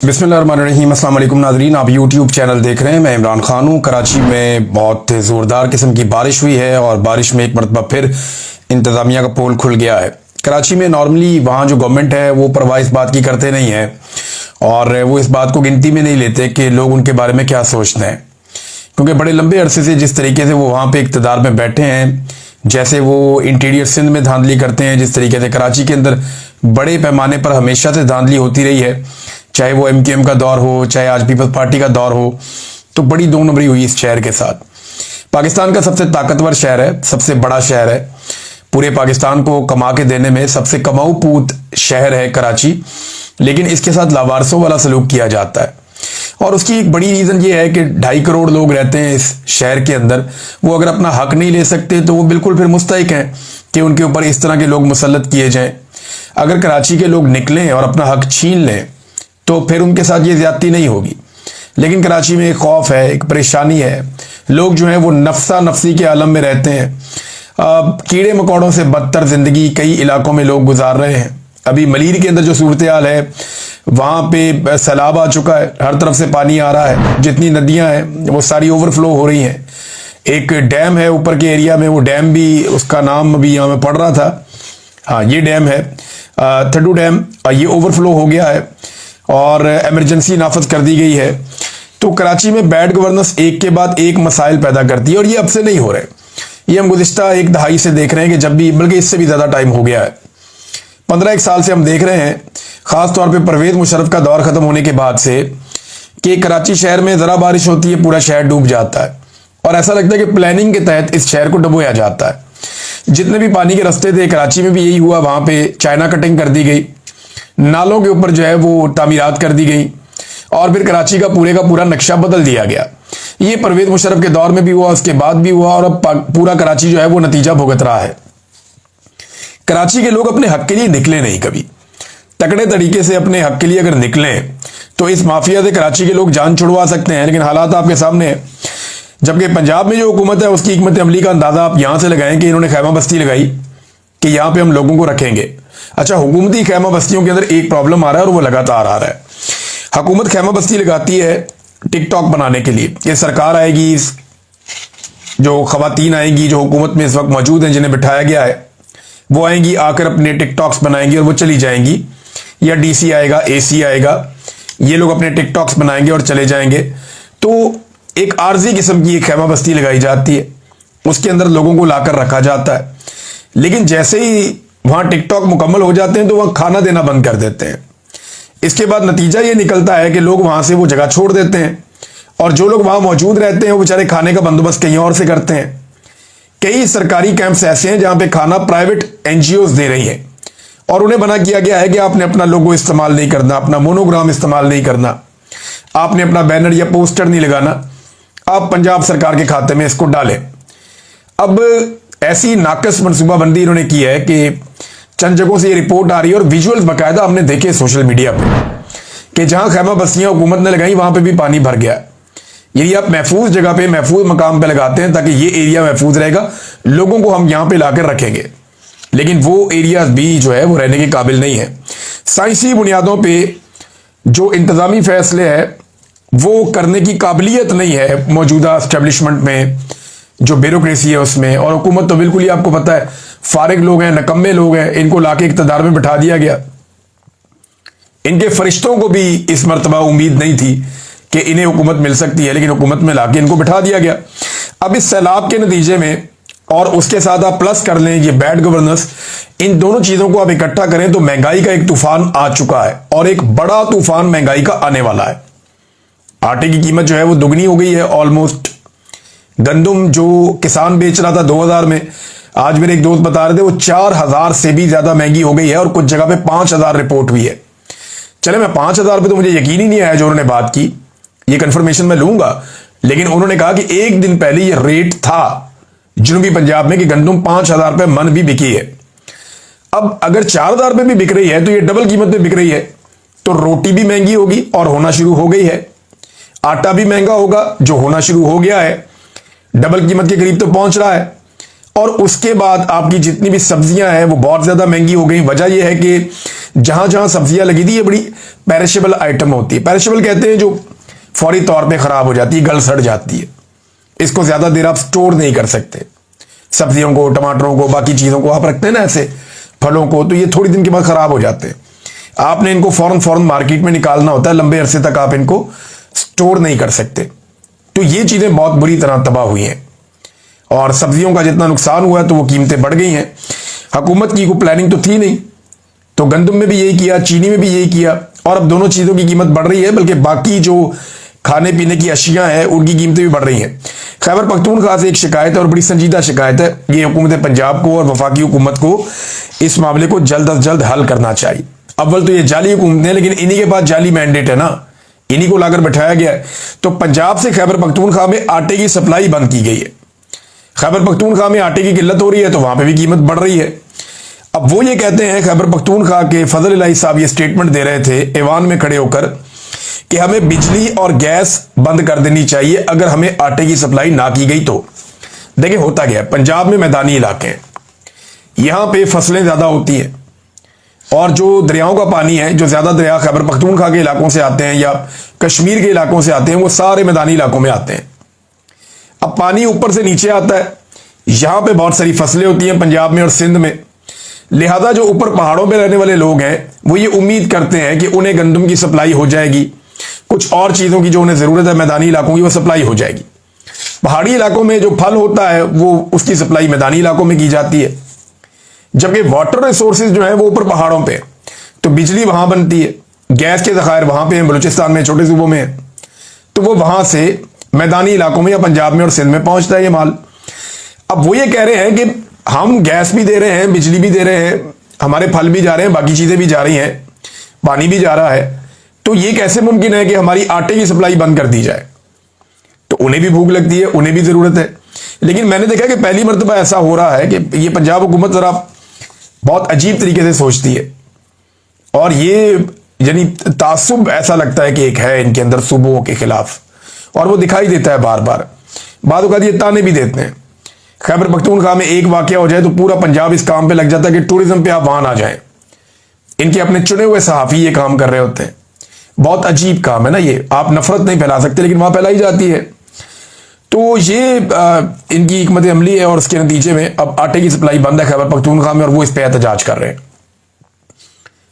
बिस्मिल्लाहिर्रहमानिर्रहीम। अस्सलाम वालेकुम नाज़रीन, आप यूट्यूब चैनल देख रहे हैं। मैं इमरान खान हूँ। कराची में बहुत ज़ोरदार किस्म की बारिश हुई है और बारिश में एक मरतबा फिर इंतज़ामिया का पोल खुल गया है। कराची में नॉर्मली वहाँ जो गवर्नमेंट है वो परवाह इस बात की करते नहीं है और वो इस बात को गिनती में नहीं लेते कि लोग उनके बारे में क्या सोचते हैं, क्योंकि बड़े लंबे अरसे से जिस तरीके से वो वहाँ पे इक़्तिदार में बैठे हैं, जैसे वो इंटीरियर सिंध में धांधली करते हैं, जिस तरीके से कराची के अंदर बड़े पैमाने पर हमेशा से धांधली होती रही है, चाहे वो MKM का दौर हो, चाहे आज पीपल्स पार्टी का दौर हो, तो बड़ी दो नंबरी हुई इस शहर के साथ। पाकिस्तान का सबसे ताकतवर शहर है, सबसे बड़ा शहर है, पूरे पाकिस्तान को कमा के देने में सबसे कमाऊ पूत शहर है कराची, लेकिन इसके साथ लावारसों वाला सलूक किया जाता है। और उसकी एक बड़ी रीज़न ये है कि 2.5 करोड़ लोग रहते हैं इस शहर के अंदर। वो अगर अपना हक नहीं ले सकते तो वो बिल्कुल फिर मुस्तहिक हैं कि उनके ऊपर इस तरह के लोग मुसल्लत किए जाएं। अगर कराची के लोग निकलें और अपना हक छीन लें तो फिर उनके साथ ये ज्यादती नहीं होगी, लेकिन कराची में एक खौफ है, एक परेशानी है। लोग जो हैं वो नफसा नफसी के आलम में रहते हैं। कीड़े मकोड़ों से बदतर जिंदगी कई इलाकों में लोग गुजार रहे हैं। अभी मलीर के अंदर जो सूरत हाल है, वहाँ पे सैलाब आ चुका है, हर तरफ से पानी आ रहा है, जितनी नदियाँ हैं वो सारी ओवरफ्लो हो रही हैं। एक डैम है ऊपर के एरिया में, वो डैम भी, उसका नाम अभी यहाँ में पढ़ रहा था, हाँ ये डैम है थड्डू डैम, ये ओवरफ्लो हो गया है और इमरजेंसी नाफज कर दी गई है। तो कराची में बैड गवर्नेंस एक के बाद एक मसाइल पैदा करती है और ये अब से नहीं हो रहे, ये हम गुज़िश्ता एक दहाई से देख रहे हैं कि जब भी, बल्कि इससे भी ज़्यादा टाइम हो गया है, 15-1 साल से हम देख रहे हैं, ख़ास तौर पे परवेज़ मुशर्रफ का दौर ख़त्म होने के बाद से, कि कराची शहर में ज़रा बारिश होती है पूरा शहर डूब जाता है और ऐसा लगता है कि प्लानिंग के तहत इस शहर को डुबोया जाता है। जितने भी पानी के रास्ते थे कराची में भी यही हुआ, वहाँ पे चाइना कटिंग कर दी गई, नालों के ऊपर जो है वो तामीरात कर दी गई और फिर कराची का पूरा नक्शा बदल दिया गया। ये परवेज मुशर्रफ के दौर में भी हुआ, उसके बाद भी हुआ और अब पूरा कराची जो है वो नतीजा भुगत रहा है। कराची के लोग अपने हक के लिए निकले नहीं कभी, तकड़े तरीके से अपने हक के लिए अगर निकलें तो इस माफिया से कराची के लोग जान छुड़वा सकते हैं, लेकिन हालात आपके सामने है। जबकि पंजाब में जो हुकूमत है उसकी हिकमत अमली का अंदाजा आप यहां से लगाएं कि इन्होंने खैमा बस्ती लगाई कि यहां पे हम लोगों को रखेंगे। अच्छा, हुकूमती खैमा बस्तियों के अंदर एक प्रॉब्लम आ रहा है और वो लगातार आ रहा है। हुकूमत खैमा बस्ती लगाती है टिकटॉक बनाने के लिए। ये सरकार आएगी, जो खवातीन आएंगी जो हुकूमत में इस वक्त मौजूद हैं, जिन्हें बिठाया गया है, वो आएंगी, आकर अपने टिकटॉक्स बनाएंगी और वो चली जाएंगी, या DC आएगा, AC आएगा, ये लोग अपने टिकटॉक्स बनाएंगे और चले जाएंगे। तो एक आर्जी किस्म की एक खैमा बस्ती लगाई जाती है, उसके अंदर लोगों को लाकर रखा जाता है, लेकिन जैसे ही वहां टिकटॉक मुकम्मल हो जाते हैं तो वहां खाना देना बंद कर देते हैं। इसके बाद नतीजा ये निकलता है कि लोग वहां से वो जगह छोड़ देते हैं और जो लोग वहां मौजूद रहते हैं वो बेचारे खाने का बंदोबस्त कहीं और से करते हैं। कई सरकारी कैंप्स ऐसे हैं जहां पे खाना प्राइवेट NGOs दे रही हैं और उन्हें मना किया गया है कि आपने अपना लोगो इस्तेमाल नहीं करना, अपना मोनोग्राम इस्तेमाल नहीं करना, आपने अपना बैनर या पोस्टर नहीं लगाना, आप पंजाब सरकार के खाते में इसको डालें। अब ऐसी नाकस मनसूबाबंदी इन्होंने की है कि चंद जगहों से ये रिपोर्ट आ रही है और विजुअल्स बाकायदा हमने देखे सोशल मीडिया पे कि जहां खैमा बस्तियां हुकूमत ने लगाई वहां पे भी पानी भर गया। यदि आप महफूज जगह पे, महफूज मकाम पे लगाते हैं ताकि ये एरिया महफूज रहेगा, लोगों को हम यहां पे लाकर रखेंगे, लेकिन वो एरिया भी जो है वो रहने के काबिल नहीं है। साइंसी बुनियादों पर जो इंतजामी फैसले है वो करने की काबिलियत नहीं है मौजूदा एस्टेब्लिशमेंट में, जो ब्यूरोक्रेसी है उसमें। और हुकूमत तो बिल्कुल ही आपको पता है फारिग लोग हैं, नकम्मे लोग हैं, इनको लाके इक़्तिदार में बिठा दिया गया। इनके फरिश्तों को भी इस मर्तबा उम्मीद नहीं थी कि इन्हें हुकूमत मिल सकती है, लेकिन हुकूमत में लाके इनको बिठा दिया गया। अब इस सैलाब के नतीजे में और उसके साथ आप प्लस कर लें ये बैड गवर्नेंस, इन दोनों चीजों को आप इकट्ठा करें तो महंगाई का एक तूफान आ चुका है और एक बड़ा तूफान महंगाई का आने वाला है। आटे की कीमत जो है वो दुगनी हो गई है ऑलमोस्ट। गंदुम जो किसान बेच रहा था 2000 में, आज मेरे एक दोस्त बता रहे थे वो 4000 से भी ज्यादा महंगी हो गई है और कुछ जगह पे 5000 रिपोर्ट हुई है। चले, मैं 5000 पे तो मुझे यकीन ही नहीं आया जो उन्होंने बात की, ये कंफर्मेशन मैं लूंगा, लेकिन उन्होंने कहा कि एक दिन पहले ये रेट था जनूबी पंजाब में कि गंदुम 5000 रुपये मन भी बिकी है। अब अगर 4000 रुपये भी बिक रही है तो ये डबल कीमत पे बिक रही है, तो रोटी भी महंगी होगी और होना शुरू हो गई है, आटा भी महंगा होगा जो होना शुरू हो गया है, डबल कीमत के करीब तो पहुंच रहा है। और उसके बाद आपकी जितनी भी सब्जियां हैं वो बहुत ज्यादा महंगी हो गई। वजह यह है कि जहां जहां सब्जियां लगी थी, ये बड़ी पेरिशेबल आइटम होती है। पेरिशेबल कहते हैं जो फौरी तौर पे खराब हो जाती है, गल सड़ जाती है। इसको ज्यादा देर आप स्टोर नहीं कर सकते। सब्जियों को, टमाटरों को, बाकी चीजों को आप रखते हैं ना ऐसे, फलों को, तो ये थोड़ी दिन के बाद खराब हो जाते हैं। आपने इनको फौरन मार्केट में निकालना होता है, लंबे अरसे तक आप इनको स्टोर नहीं कर सकते। तो ये चीजें बहुत बुरी तरह तबाह हुई हैं और सब्जियों का जितना नुकसान हुआ है तो वो कीमतें बढ़ गई हैं। हुकूमत की कोई प्लानिंग तो थी नहीं, तो गंदम में भी यही किया, चीनी में भी यही किया, और अब दोनों चीजों की कीमत बढ़ रही है, बल्कि बाकी जो खाने पीने की अशियां हैं उनकी कीमतें भी बढ़ रही हैं। खैबर पख्तूनख्वा से एक शिकायत है और बड़ी संजीदा शिकायत है। ये हुकूमत पंजाब को और वफाकी हुकूमत को इस मामले को जल्द अज जल्द हल करना चाहिए। अव्वल तो ये जाली हुकूमत है, लेकिन इन्हीं के पास जाली मैंडेट है ना, इन्हीं को लाकर बैठाया गया है। तो पंजाब से खैबर पख्तूनख्वा में आटे की सप्लाई बंद की गई है। खैबर पख्तूनख्वा में आटे की किल्लत हो रही है तो वहां पर भी कीमत बढ़ रही है। अब वो ये कहते हैं, खैबर पख्तूनख्वा के फजल इलाही साहब ये स्टेटमेंट दे रहे थे ऐवान में खड़े होकर कि हमें बिजली और गैस बंद कर देनी चाहिए अगर हमें आटे की सप्लाई ना की गई तो। देखिए होता गया, पंजाब में मैदानी इलाके हैं, यहां पे फसलें ज्यादा होती हैं और जो दरियाओं का पानी है, जो ज्यादा दरिया खैबर पख्तूनख्वा के इलाकों से आते हैं या कश्मीर के इलाकों से आते हैं, वो सारे मैदानी इलाकों में आते हैं। अब पानी ऊपर से नीचे आता है, यहां पे बहुत सारी फसलें होती हैं पंजाब में और सिंध में, लिहाजा जो ऊपर पहाड़ों पे रहने वाले लोग हैं वो ये उम्मीद करते हैं कि उन्हें गंदम की सप्लाई हो जाएगी, कुछ और चीजों की जो उन्हें जरूरत है मैदानी इलाकों की वो सप्लाई हो जाएगी। पहाड़ी इलाकों में जो फल होता है वो उसकी सप्लाई मैदानी इलाकों में की जाती है, जबकि वाटर रिसोर्सेज जो है वो ऊपर पहाड़ों पे, तो बिजली वहां बनती है, गैस के ज़खायर वहां पे हैं, बलूचिस्तान में, छोटे सूबों में है, तो वो वहां से मैदानी इलाकों में या पंजाब में और सिंध में पहुंचता है ये माल। अब वो ये कह रहे हैं कि हम गैस भी दे रहे हैं, बिजली भी दे रहे हैं, हमारे फल भी जा रहे हैं, बाकी चीजें भी जा रही हैं, पानी भी जा रहा है, तो ये कैसे मुमकिन है कि हमारी आटे की सप्लाई बंद कर दी जाए? तो उन्हें भी भूख लगती है, उन्हें भी जरूरत है। लेकिन मैंने देखा कि पहली मर्तबा ऐसा हो रहा है कि ये पंजाब हुकूमत जरा बहुत अजीब तरीके से सोचती है और ये यानी तासुब ऐसा लगता है कि एक है इनके अंदर सूबों के खिलाफ, और वो दिखाई देता है बार बार। बाद वक़्त ये ताने भी देते हैं। खैबर पख्तूनख्वा में एक वाकया हो जाए तो पूरा पंजाब इस काम पे लग जाता है कि टूरिज्म पे आप वहां ना जाएं। इनके अपने चुने हुए सहाफ़ी ये काम कर रहे होते हैं। बहुत अजीब काम है ना ये, आप नफरत नहीं फैला सकते लेकिन वहां फैलाई जाती है। तो ये इनकी हिकमत अमली है और उसके नतीजे में अब आटे की सप्लाई बंद है खैबर पख्तूनख्वा में और वो इस पर एहतजाज कर रहे हैं।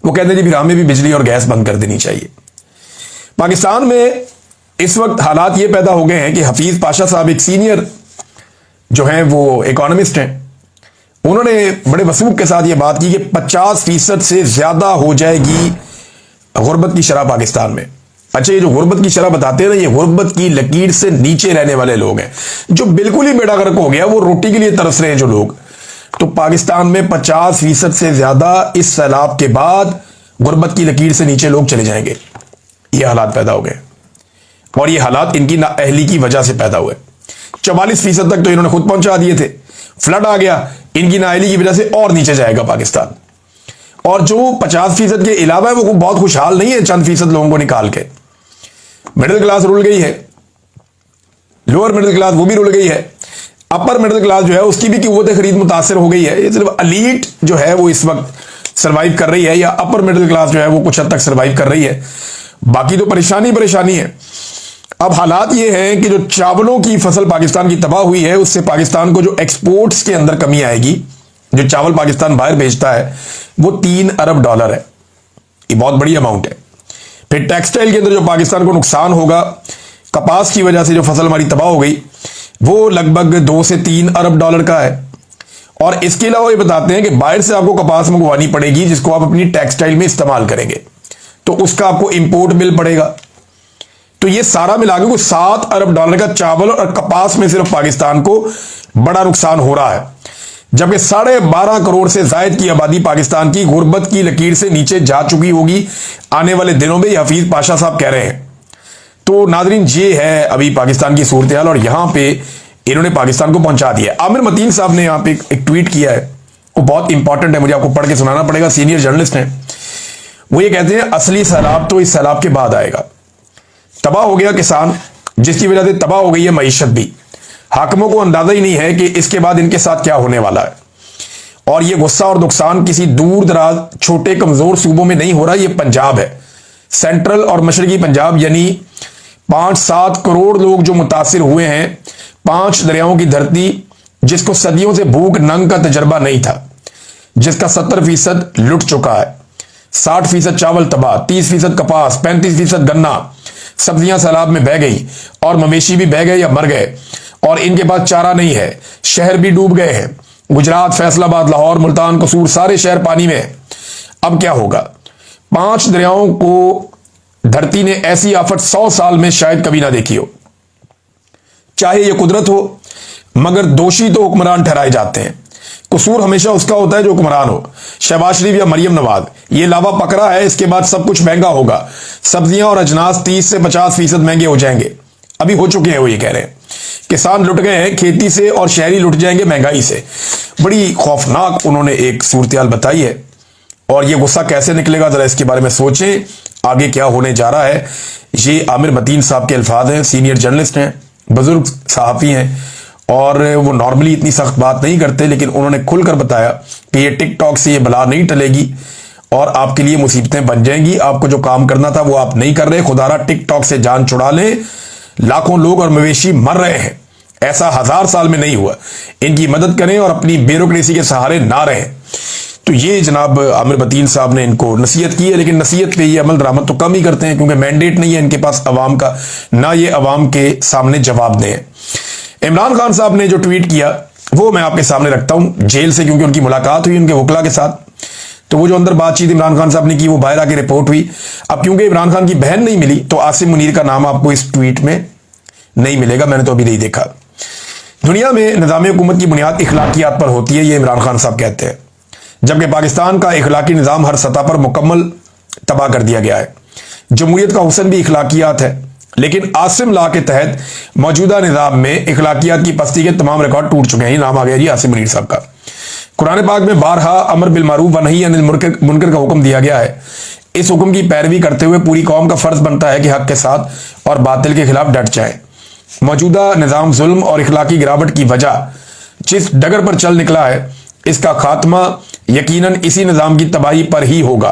वो कहते हैं जी फिर हमें भी बिजली और गैस बंद कर देनी चाहिए। पाकिस्तान में इस वक्त हालात ये पैदा हो गए हैं कि हफीज पाशा साहब एक सीनियर जो हैं वो इकोनॉमिस्ट हैं, उन्होंने बड़े वसूख के साथ ये बात की कि 50% से ज्यादा हो जाएगी गुर्बत की शरह पाकिस्तान में। अच्छा, ये जो गुर्बत की शरह बताते हैं ना, ये गुर्बत की लकीर से नीचे रहने वाले लोग हैं, जो बिल्कुल ही बेड़ा गर्क हो गया, वो रोटी के लिए तरस रहे हैं जो लोग। तो पाकिस्तान में 50% से ज्यादा इस सैलाब के बाद गुर्बत की लकीर से नीचे लोग चले जाएंगे। ये हालात पैदा हो गए और ये हालात इनकी नाअहली की वजह से पैदा हुए। 44% तक तो इन्होंने खुद पहुंचा दिए थे, फ्लड आ गया, इनकी नाअहली की वजह से और नीचे जाएगा पाकिस्तान। और जो 50% के अलावा है वो बहुत खुशहाल नहीं है, चंद फीसद लोगों को निकाल के। मिडिल क्लास रुल गई है, लोअर मिडिल क्लास वो भी रुल गई है, अपर मिडिल क्लास जो है उसकी भी क़ुव्वत खरीद मुतासर हो गई है। ये सिर्फ एलीट जो है वो इस वक्त सर्वाइव कर रही है, या अपर मिडिल क्लास जो है वो कुछ हद तक सर्वाइव कर रही है, बाकी तो परेशानी है। अब हालात ये हैं कि जो चावलों की फसल पाकिस्तान की तबाह हुई है, उससे पाकिस्तान को जो एक्सपोर्ट्स के अंदर कमी आएगी। जो चावल पाकिस्तान बाहर भेजता है वो $3 अरब है, ये बहुत बड़ी अमाउंट है। फिर टेक्सटाइल के अंदर जो पाकिस्तान को नुकसान होगा कपास की वजह से, जो फसल हमारी तबाह हो गई, वो लगभग $2 से $3 अरब का है। और इसके अलावा ये बताते हैं कि बाहर से आपको कपास मंगवानी पड़ेगी जिसको आप अपनी टेक्सटाइल में इस्तेमाल करेंगे, तो उसका आपको इंपोर्ट बिल पड़ेगा। तो ये सारा मिला के $7 अरब का चावल और कपास में सिर्फ पाकिस्तान को बड़ा नुकसान हो रहा है, जबकि 12.5 करोड़ से जायद की आबादी पाकिस्तान की गुर्बत की लकीर से नीचे जा चुकी होगी आने वाले दिनों में, हफीज पाशा साहब कह रहे हैं। तो नाजरीन, ये है अभी पाकिस्तान की सूरत हाल और यहां पे इन्होंने पाकिस्तान को पहुंचा दिया। आमिर मतीन साहब ने यहां पे एक ट्वीट किया है, वो बहुत इंपॉर्टेंट है, मुझे आपको पढ़ के सुनाना पड़ेगा, सीनियर जर्नलिस्ट हैं। वो ये कहते हैं असली सैलाब तो इस सैलाब के बाद आएगा। तबाह हो गया किसान, जिसकी वजह से तबाह हो गई है मईशत भी। हाकिमों को अंदाजा ही नहीं है कि इसके बाद इनके साथ क्या होने वाला है। और ये गुस्सा और नुकसान किसी दूर दराज छोटे कमजोर सूबों में नहीं हो रहा, ये पंजाब है, सेंट्रल और मशरकी पंजाब, यानी 5-7 करोड़ लोग जो मुतासिर हुए हैं। 5 दरियाओं की धरती जिसको सदियों से भूख नंग का तजर्बा नहीं था, जिसका 70% लुट चुका है, 60% चावल तबाह, 30% कपास, 35% गन्ना, सब्जियां सैलाब में बह गई और मवेशी भी बह गए या मर गए और इनके पास चारा नहीं है। शहर भी डूब गए हैं, गुजरात, फैसलाबाद, लाहौर, मुल्तान, कसूर, सारे शहर पानी में है। अब क्या होगा? 5 दरियाओं को धरती ने ऐसी आफत 100 साल में शायद कभी ना देखी हो। चाहे यह कुदरत हो, मगर दोषी तो हुक्मरान ठहराए जाते हैं। कसूर हमेशा उसका होता है जो हुक्मरान हो। शहबाज शरीफ या मरियम नवाज, ये लावा पकड़ा है, इसके बाद सब कुछ महंगा होगा। सब्जियां और अजनास 30 से 50% महंगे हो जाएंगे। अभी हो चुके हैं, वो ये कह रहे हैं। किसान लुट गए हैं खेती से और शहरी लुट जाएंगे महंगाई से। बड़ी खौफनाक उन्होंने एक सूरत-ए-हाल बताई है और ये गुस्सा कैसे निकलेगा, जरा इसके बारे में सोचें, आगे क्या होने जा रहा है। ये आमिर मतीन साहब के अल्फाज हैं, सीनियर जर्नलिस्ट हैं, बुजुर्ग सहाफ़ी हैं और वो नॉर्मली इतनी सख्त बात नहीं करते, लेकिन उन्होंने खुलकर बताया कि ये टिकटॉक से ये बला नहीं टलेगी और आपके लिए मुसीबतें बन जाएंगी। आपको जो काम करना था वो आप नहीं कर रहे, खुदारा टिकटॉक से जान छुड़ा लें। लाखों लोग और मवेशी मर रहे हैं, ऐसा 1000 साल में नहीं हुआ। इनकी मदद करें और अपनी ब्यूरोक्रेसी के सहारे ना रहें। तो ये जनाब आमिर मतीन साहब ने इनको नसीहत की है, लेकिन नसीहत पे ये अमल दरामद तो कम ही करते हैं क्योंकि मैंडेट नहीं है इनके पास अवाम का, ना ये अवाम के सामने जवाब दें। इमरान खान साहब ने जो ट्वीट किया वो मैं आपके सामने रखता हूं जेल से, क्योंकि उनकी मुलाकात हुई उनके वकला के साथ, तो वो जो अंदर बातचीत इमरान खान साहब ने की वो बाहर आके रिपोर्ट हुई। अब क्योंकि इमरान खान की बहन नहीं मिली तो आसिम मुनीर का नाम आपको इस ट्वीट में नहीं मिलेगा, मैंने तो अभी नहीं देखा। दुनिया में निज़ाम हुकूमत की बुनियाद इखलाकियात पर होती है, ये इमरान खान साहब कहते हैं, जबकि पाकिस्तान का इखलाकी निज़ाम हर सतह पर मुकम्मल तबाह कर दिया गया है। जमहूरियत का हुस्न भी इखलाकियात है, लेकिन आसिम ला के तहत मौजूदा निज़ाम में इखलाकियात की पस्ती के तमाम रिकॉर्ड टूट चुके हैं। ये नाम आ गया जी आसिम मुनीर साहब का। कुरान पाक में बारहा अमर बिल मारूफ व नही अनिल मुनकर का हुक्म दिया गया है। इस हुक्म की पैरवी करते हुए पूरी कौम का फर्ज बनता है कि हक के साथ और बातिल के खिलाफ डट जाए। मौजूदा निज़ाम जुल्म और इखलाकी गिरावट की वजह जिस डगर पर चल निकला है, इसका खात्मा यकीनन इसी निज़ाम की तबाही पर ही होगा।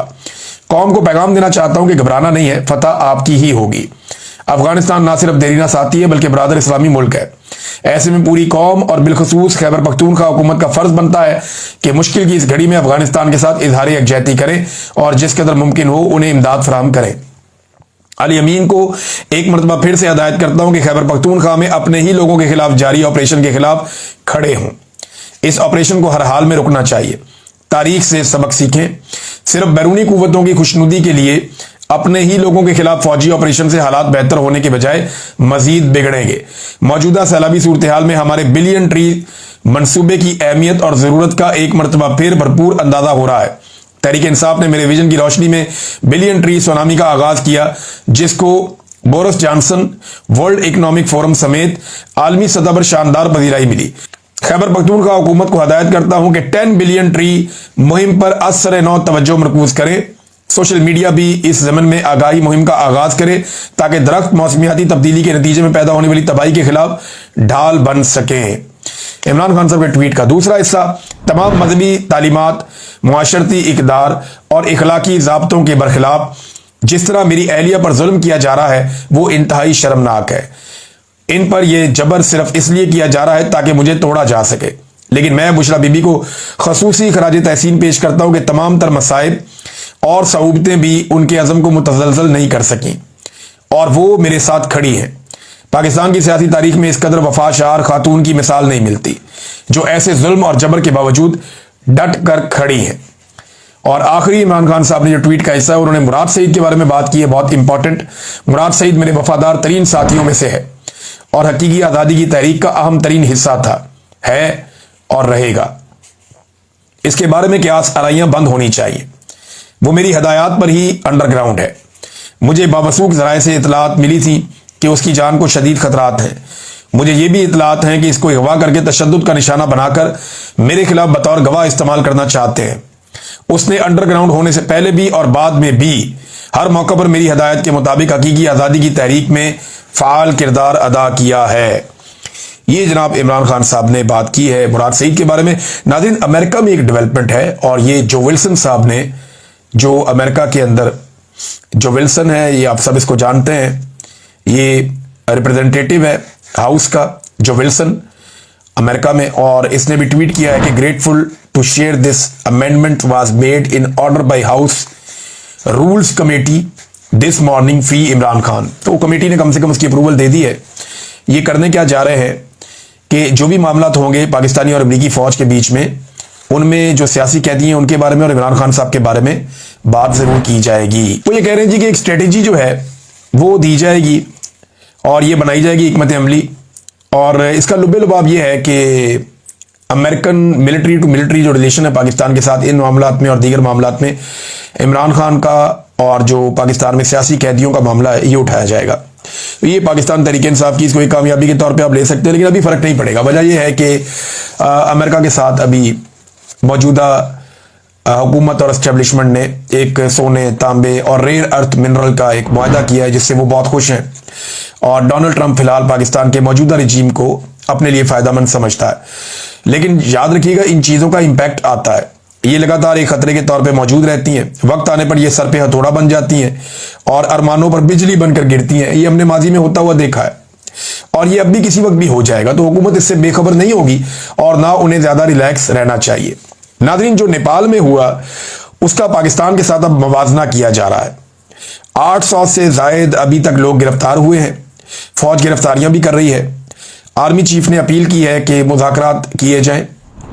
कौम को पैगाम देना चाहता हूं कि घबराना नहीं है, फतह आपकी ही होगी। अफगानिस्तान ना सिर्फ देरीना साथी है बल्कि बरादर इस्लामी मुल्क है। ऐसे में पूरी कौम और बिलखसूस खैबर पख्तूनख्वा हुकूमत का फर्ज बनता है कि मुश्किल की इस घड़ी में अफगानिस्तान के साथ इजहार यकजहती करें और जिस कदर मुमकिन हो उन्हें इमदाद फराहम करें। अली अमीन को एक मरतबा फिर से हिदायत करता हूं कि खैबर पख्तूनख्वा में अपने ही लोगों के खिलाफ जारी ऑपरेशन के खिलाफ खड़े हों। इस ऑपरेशन को हर हाल में रुकना चाहिए। तारीख से सबक सीखें। सिर्फ बैरूनी कुव्वतों की खुशनुदी के लिए अपने ही लोगों के खिलाफ फौजी ऑपरेशन से हालात बेहतर होने के बजाय मजीद बिगड़ेंगे। मौजूदा सैलाबी सूरत हाल में हमारे बिलियन ट्री मंसूबे की अहमियत और जरूरत का एक मरतबा फिर भरपूर अंदाजा हो रहा है। तहरीक इंसाफ ने मेरे विजन की रोशनी में बिलियन ट्री सुनामी का आगाज किया, जिसको Boris Johnson world economic forum समेत आलमी सतह पर शानदार पजीराई मिली। खैबर पख्तूनख्वा हुकूमत को हदायत करता हूं कि 10 बिलियन ट्री मुहिम पर असर नौ तवज्जो मरकूज करें। सोशल मीडिया भी इस जमन में आगाही मुहिम का आगाज करे ताकि दरख्त मौसमियाती तब्दीली के नतीजे में पैदा होने वाली तबाही के खिलाफ ढाल बन सके। इमरान खान साहब के ट्वीट का दूसरा हिस्सा, तमाम मजहबी तालीमात, मुआशरती इकदार और इखलाकी ज़ाब्तों के बरखिलाफ जिस तरह मेरी अहलिया पर जुल्म किया जा रहा है वो इंतहाई शर्मनाक है। इन पर यह जबर सिर्फ इसलिए किया जा रहा है ताकि मुझे तोड़ा जा सके, लेकिन मैं बुशरा बीबी को खसूसी खराज तहसीन पेश करता हूं कि तमाम तर मसाइब और सऊबतें भी उनके अज़म को मुतज़लज़ल नहीं कर सकी और वो मेरे साथ खड़ी हैं। पाकिस्तान की सियासी तारीख में इस कदर वफाशार खातून की मिसाल नहीं मिलती जो ऐसे जुल्म और जबर के बावजूद डट कर खड़ी हैं। और आखिरी इमरान खान साहब ने जो ट्वीट का हिस्सा है उन्होंने मुराद सईद के बारे में बात की है, बहुत इंपॉर्टेंट। मुराद सईद मेरे वफादार तरीन साथियों में से है और हकीकी आज़ादी की तहरीक का अहम तरीन हिस्सा था, है और रहेगा। इसके बारे में क्यास आराइयां बंद होनी चाहिए। वो मेरी हदायत पर ही अंडरग्राउंड है। मुझे बावसूख ज़राए से इतलात मिली थी कि उसकी जान को शदीद खतरात हैं। मुझे ये भी इतलात हैं कि इसको अगवा करके तशद्दुद का निशाना बनाकर मेरे खिलाफ बतौर गवाह इस्तेमाल करना चाहते हैं। उसने अंडरग्राउंड होने से पहले भी और बाद में भी हर मौका पर मेरी हदायत के मुताबिक हकीकी आज़ादी की तहरीक में फ़ाल किरदार अदा किया है। ये जनाब इमरान खान साहब ने बात की है मुराद सईद के बारे में। नाज़रीन, अमेरिका में एक डेवलपमेंट है और ये जो विल्सन साहब ने, जो अमेरिका के अंदर जो विल्सन है, ये आप सब इसको जानते हैं, ये रिप्रेजेंटेटिव है हाउस का, जो विल्सन अमेरिका में, और इसने भी ट्वीट किया है कि grateful to share this amendment was made in order by house rules committee this morning free Imran Khan. तो कमेटी ने कम से कम उसकी अप्रूवल दे दी है। ये करने क्या जा रहे हैं कि जो भी मामला होंगे पाकिस्तानी और अमरीकी फौज के बीच में, उनमें जो सियासी कैदी हैं उनके बारे में और इमरान खान साहब के बारे में बात जरूर की जाएगी। तो ये कह रहे हैं जी कि एक स्ट्रेटेजी जो है वो दी जाएगी और ये बनाई जाएगी हिकमत अमली, और इसका लुबे लुबाब ये है कि अमेरिकन मिलिट्री टू मिलिट्री जो रिलेशन है पाकिस्तान के साथ, इन मामलात में और दीगर मामलात में इमरान खान का और जो पाकिस्तान में सियासी कैदियों का मामला है ये उठाया जाएगा। तो ये पाकिस्तान तहरीक इंसाफ की इसको एक कामयाबी के तौर पे आप ले सकते हैं, लेकिन अभी फर्क नहीं पड़ेगा। वजह यह है कि अमेरिका के साथ अभी मौजूदा हुकूमत और एस्टेब्लिशमेंट ने एक सोने, तांबे और रेयर अर्थ मिनरल का एक मुआहदा किया है जिससे वो बहुत खुश हैं, और डोनाल्ड ट्रंप फिलहाल पाकिस्तान के मौजूदा रजीम को अपने लिए फायदेमंद समझता है। लेकिन याद रखिएगा, इन चीज़ों का इम्पैक्ट आता है, ये लगातार एक खतरे के तौर पे मौजूद रहती हैं, वक्त आने पर ये सर पे हथौड़ा बन जाती हैं और अरमानों पर बिजली बनकर गिरती हैं। ये हमने माजी में होता हुआ देखा है और ये अब भी किसी वक्त भी हो जाएगा। तो हुकूमत इससे बेखबर नहीं होगी और ना उन्हें ज्यादा रिलैक्स रहना चाहिए। नाज़रीन, जो नेपाल में हुआ उसका पाकिस्तान के साथ अब मवाजना किया जा रहा है। 800 से जायद अभी तक लोग गिरफ्तार हुए हैं, फौज गिरफ्तारियां भी कर रही है। आर्मी चीफ ने अपील की है कि मुज़ाकरात किए जाएं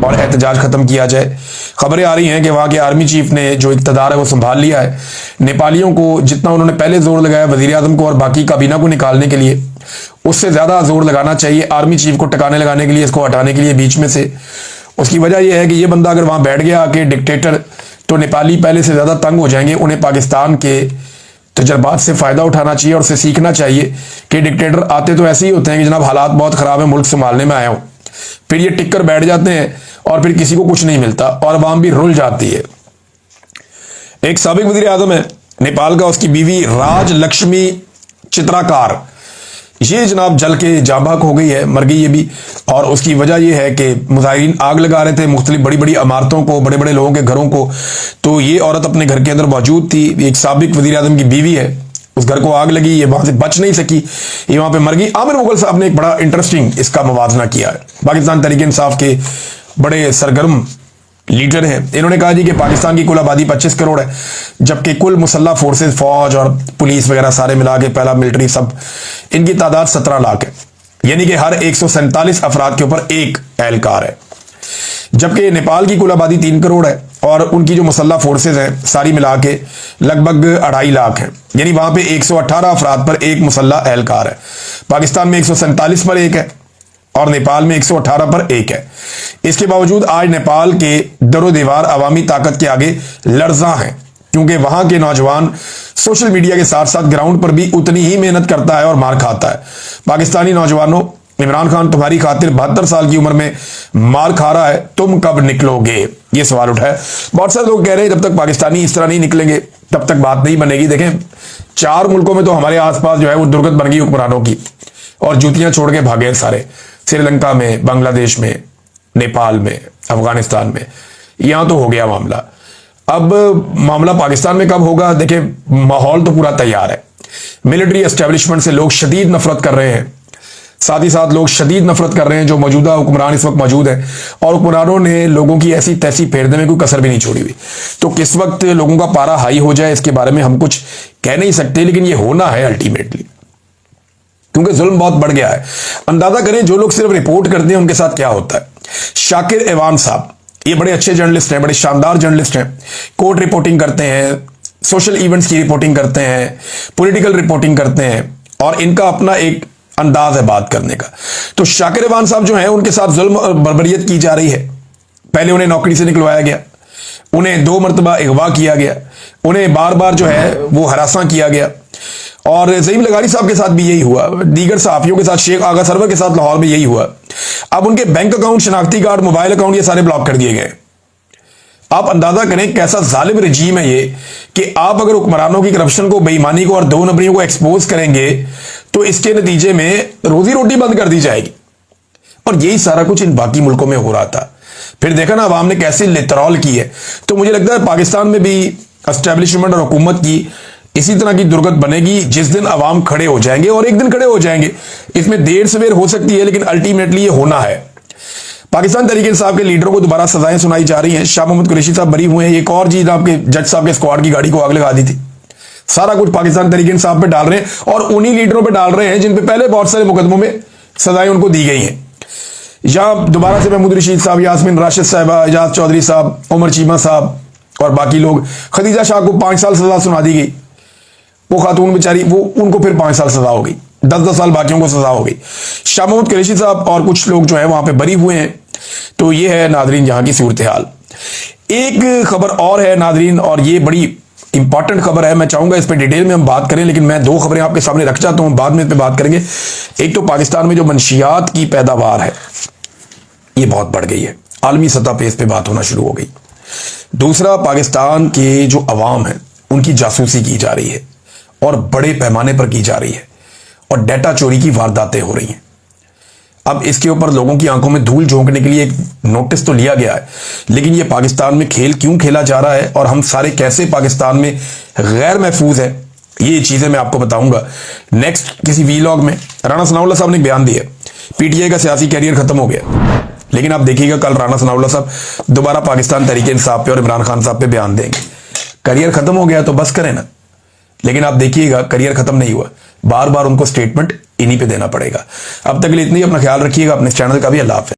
और एहतजाज खत्म किया जाए। खबरें आ रही हैं कि वहां के आर्मी चीफ ने जो इक़्तिदार है वो संभाल लिया है। नेपालियों को जितना उन्होंने पहले जोर लगाया वज़ीर आज़म को और बाकी काबीना को निकालने के लिए, उससे ज्यादा जोर लगाना चाहिए आर्मी चीफ को टकाने लगाने के लिए, इसको हटाने के लिए बीच में से। उसकी वजह यह है कि ये बंदा अगर वहां बैठ गया आके डिक्टेटर, तो नेपाली पहले से ज्यादा तंग हो जाएंगे। उन्हें पाकिस्तान के तजर्बात से फायदा उठाना चाहिए और उससे सीखना चाहिए कि डिक्टेटर आते तो ऐसे ही होते हैं कि जनाब हालात बहुत खराब है, मुल्क संभालने में आया हूं, फिर ये टिक कर बैठ जाते हैं और फिर किसी को कुछ नहीं मिलता और अवाम भी रुल जाती है। एक साबिक वज़ीर आज़म है नेपाल का, उसकी बीवी राज लक्ष्मी चित्राकार, ये जनाब जल के जाबाक हो गई है, मर गई ये भी। और उसकी वजह यह है कि मुजाहिरीन आग लगा रहे थे मुख्तलिफ बड़ी बड़ी इमारतों को, बड़े बड़े लोगों के घरों को। तो ये औरत अपने घर के अंदर मौजूद थी, एक साबिक वज़ीर आज़म की बीवी है, उस घर को आग लगी, ये वहां से बच नहीं सकी, ये वहां पे मर गई। आमिर मुगल साहब ने एक बड़ा इंटरेस्टिंग इसका मवाजना किया है। पाकिस्तान तहरीक इंसाफ के बड़े सरगर्म लीडर हैं। इन्होंने कहा जी कि पाकिस्तान की कुल आबादी 25 करोड़ है, जबकि कुल मुसल्लह फोर्सेस, फौज और पुलिस वगैरह सारे मिला के, पहला मिलिट्री सब, इनकी तादाद 17 लाख है। यानी कि हर 147 अफराद के ऊपर एक एहलकार है। जबकि नेपाल की कुल आबादी 3 करोड़ है और उनकी जो मुसल्लह फोर्सेज हैं सारी मिला के लगभग 2.5 लाख है। यानी वहां पे 118 अफराद पर एक मुसल्लह एहलकार है। पाकिस्तान में 147 पर एक है और नेपाल में 118 पर एक है। इसके बावजूद आज नेपाल के दरो दीवार अवामी ताकत के आगे लर्जा हैं, क्योंकि वहां के नौजवान सोशल मीडिया के साथ साथ ग्राउंड पर भी उतनी ही मेहनत करता है और मार खाता है। पाकिस्तानी नौजवानों, इमरान खान तुम्हारी खातिर 72 साल की उम्र में मार खा रहा है, तुम कब निकलोगे, ये सवाल उठा है। बहुत सारे लोग कह रहे हैं जब तक पाकिस्तानी इस तरह नहीं निकलेंगे तब तक बात नहीं बनेगी। देखें, 4 मुल्कों में तो हमारे आसपास जो है वो दुर्गत बन गई हुक्मरानों की और जूतियां छोड़ के भागे सारे। श्रीलंका में, बांग्लादेश में, नेपाल में, अफगानिस्तान में, यहां तो हो गया मामला। अब मामला पाकिस्तान में कब होगा? देखिए, माहौल तो पूरा तैयार है। मिलिट्री एस्टेब्लिशमेंट से लोग शदीद नफरत कर रहे हैं, साथ ही साथ लोग शदीद नफरत कर रहे हैं जो मौजूदा हुक्मरान इस वक्त मौजूद हैं, और हुक्मरानों ने लोगों की ऐसी तैसी फेरने में कोई कसर भी नहीं छोड़ी हुई। तो किस वक्त लोगों का पारा हाई हो जाए इसके बारे में हम कुछ कह नहीं सकते, लेकिन ये होना है अल्टीमेटली, क्योंकि जुल्म बहुत बढ़ गया है। अंदाजा करें जो लोग सिर्फ रिपोर्ट करते हैं उनके साथ क्या होता है। शाकिर एवान साहब, ये बड़े अच्छे जर्नलिस्ट हैं, बड़े शानदार जर्नलिस्ट हैं, कोर्ट रिपोर्टिंग करते हैं, सोशल इवेंट्स की रिपोर्टिंग करते हैं, पॉलिटिकल रिपोर्टिंग करते हैं, और इनका अपना एक अंदाज है बात करने का। तो शाकिर एवान साहब जो हैं उनके साथ जुल्म और बर्बरियत की जा रही है। पहले उन्हें नौकरी से निकलवाया गया, उन्हें 2 मरतबा अगवा किया गया, उन्हें बार बार जो है वो हरासा किया गया, और ज़हीम लगारी साहब के साथ भी यही हुआ, दीगर सहाफ़ियों के साथ, शेख आगा सरवर के साथ लाहौर में यही हुआ। अब उनके बैंक अकाउंट, शनाख्ती कार्ड, मोबाइल अकाउंट, ये सारे ब्लॉक कर दिए गए। आप अंदाजा करें कैसा जालिम रजीम है ये, कि आप अगर हुक्मरानों की करप्शन को, बेईमानी को और 2 नंबरियों को एक्सपोज करेंगे तो इसके नतीजे में रोजी रोटी बंद कर दी जाएगी। और यही सारा कुछ इन बाकी मुल्कों में हो रहा था। फिर देखा ना अवाम ने कैसे लितरॉल की है। तो मुझे लगता है पाकिस्तान में भी एस्टेब्लिशमेंट और हुकूमत की इसी तरह की दुर्गत बनेगी जिस दिन अवाम खड़े हो जाएंगे, और एक दिन खड़े हो जाएंगे। इसमें देर सवेर हो सकती है, लेकिन अल्टीमेटली ये होना है। पाकिस्तान तहरीक इंसाफ के लीडरों को दोबारा सजाएं सुनाई जा रही हैं। शाह मोहम्मद कुरैशी साहब बरी हुए हैं। एक और जी आपके जज साहब के स्क्वाड की गाड़ी को आग लगा दी थी। सारा कुछ पाकिस्तान तहरीक इंसाफ पे डाल रहे हैं, और उन्हीं लीडरों पे डाल रहे हैं जिन पे पहले बहुत सारे मुकदमों में सजाएं उनको दी गई हैं। यहां दोबारा से महमूद रशीद साहब, यास्मीन राशिद साहबा, एजाज चौधरी साहब, उमर चीमा साहब और बाकी लोग, खदीजा शाह को 5 साल सजा सुना दी गई। वो खातून बेचारी, वो उनको फिर 5 साल सजा हो गई, 10-10 साल बाकियों को सजा हो गई। शाह मोहम्मद कुरैशी साहब और कुछ लोग जो है वहां पे बरी हुए हैं। तो ये है नादरीन यहाँ की सूरत हाल। एक खबर और है नादरीन, और ये बड़ी इंपॉर्टेंट खबर है। मैं चाहूंगा इस पे डिटेल में हम बात करें, लेकिन मैं 2 खबरें आपके सामने रख चाहता हूं, बाद में इस पे बात करेंगे। एक तो पाकिस्तान में जो मंशियात की पैदावार है ये बहुत बढ़ गई है, आलमी सतह पे इस पे बात होना शुरू हो गई। दूसरा, पाकिस्तान के जो अवाम है उनकी जासूसी की जा रही है और बड़े पैमाने पर की जा रही है, और डाटा चोरी की वारदातें हो रही हैं। अब इसके ऊपर लोगों की आंखों में धूल झोंकने के लिए एक नोटिस तो लिया गया है, लेकिन ये पाकिस्तान में खेल क्यों खेला जा रहा है और हम सारे कैसे पाकिस्तान में गैर महफूज है, ये चीजें मैं आपको बताऊंगा नेक्स्ट किसी वीलॉग में। राणा सनाउल्लाह साहब ने बयान दिया, पीटीआई का सियासी कैरियर खत्म हो गया, लेकिन आप देखिएगा कल राणा सनाउल्लाह साहब दोबारा पाकिस्तान तहरीक इंसाफ पे और इमरान खान साहब पे बयान देंगे। करियर खत्म हो गया तो बस करें ना, लेकिन आप देखिएगा करियर खत्म नहीं हुआ, बार बार उनको स्टेटमेंट इन्हीं पे देना पड़ेगा। अब तक के लिए इतनी, अपना ख्याल रखिएगा, अपने चैनल का भी। अल्लाह हाफ़िज़।